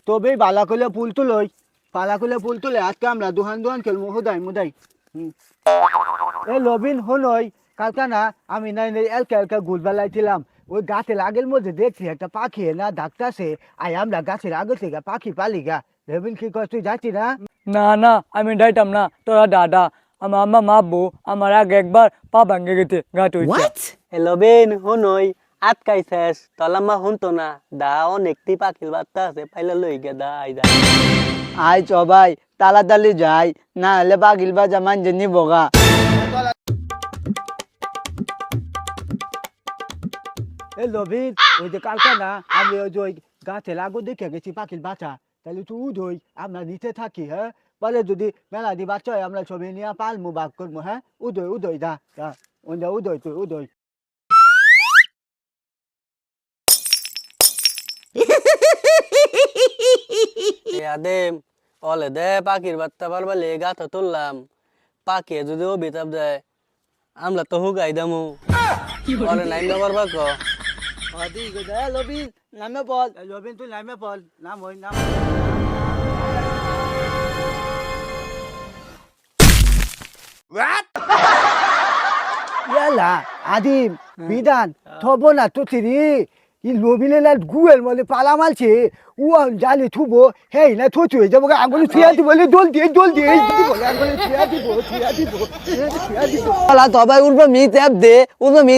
তবেই বালা করলে পুল তুলই পালা করলে পুল তুলে আজকে আমরা দুহান দুহান খেলবো হুদাই মুদাই এ লবিন হনই কালকা না আমি নাই নাই এলকা এলকা গুল বেলাইছিলাম ওই গাছের আগের মধ্যে দেখছি একটা পাখি না ডাকতাছে আই আমরা গাছের আগে থেকে পাখি পালি গা রবিন কি কর তুই যাচ্ছি না না না আমি ডাইতাম না তোরা দাদা আমার আম্মা মাবু আমার আগে একবার পা ভাঙ্গে গেছে গাছ হইছে লবিন হুনই আটকাই শেষ তলাম্মা হুনতো না দা অনেকটি পাখির বার্তা আছে পাইলে লই গে দা আই দা আয় সবাই তাড়াতাড়ি যাই না হলে বাগিল বাজা মানজে নিবগা এ লবিন ওই যে কালকা না আমি ওই যে ওই গাছে লাগো দেখে গেছি পাখির বাচ্চা তাহলে তুই উঠোই আমরা নিচে থাকি হ্যাঁ বলে যদি মেলা দি বাচ্চা হয় আমরা ছবি নিয়ে পালমু বাগ করবো হ্যাঁ উদয় উদয় দা উদয় তুই উদয় আদেম অলে দে পাখির বার্তা পারবা লে গাথা তুললাম পাখি যদি ও বিতাপ দেয় আমরা তো হুগাই দামু অলে নাই না পারবা ক আদি গদা লবিন নামে বল লবিন তুই নামে বল নাম হই নাম ইয়ালা আদিম বিধান থবো না তো তিরি ই লবিলে না গুয়েল মনে পালা মালছে ও জালি থুবো হেই না থুচু হয়ে যাবো আঙ্গুলি থুয়া দিব বলে দোল দিয়ে বলে আঙ্গুলি থুয়া দিব ওলা তবাই উঠবে মিট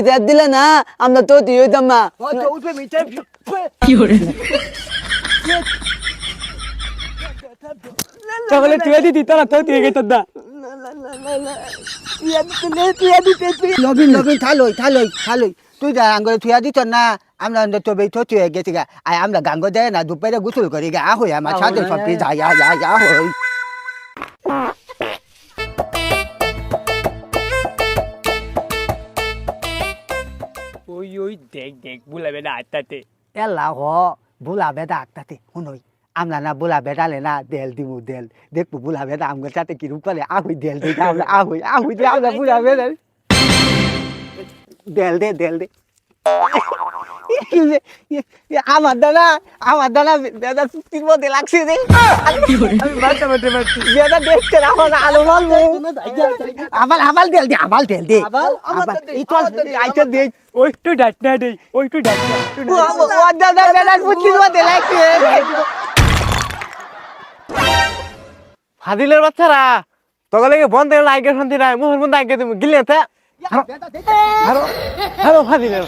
অ্যাপ দিলে না আমরা তো তুই হইতাম না ও তো উঠবে মিটে তাহলে তুই দিতি তোরা তো তুই গেছ দা লবিন লবিন থালই তুই যা আঙ্গুলি থুয়া দিত না আমরা তবে থুচু হয়ে গেছি গা আয় আমরা গাঙ্গ দেয় না দুপুরে গোসল করি গা হই আমার সাথে সব যা হই ওই ওই দেখ দেখ বুলাবে না আত্মাতে এলা হ বুলা বেদা আঁকতাতে শুনই আমরা না বুলা বেদালে না দেল দিমু দেল দেখবো বুলা বেদা আমার সাথে কিরম করে আহুই দেল দিই আমরা আহুই দিয়ে আমরা বুলা বেদা দেল দে আমার দাদা বেদা চুক্তির মধ্যে লাগছে রে বেদা দেখছে আমার আলো মারবো আমার দেল দে আইতে দে ওই তুই ডাক না দেই ওই তুই ডাক না দাদা বেদা চুক্তির মধ্যে লাগছে ফাদিলের বাচ্চারা তখন বন্ধ আগে শান্তি নাই মুখের মধ্যে আগে তুমি গিলে হারো ফাদিলের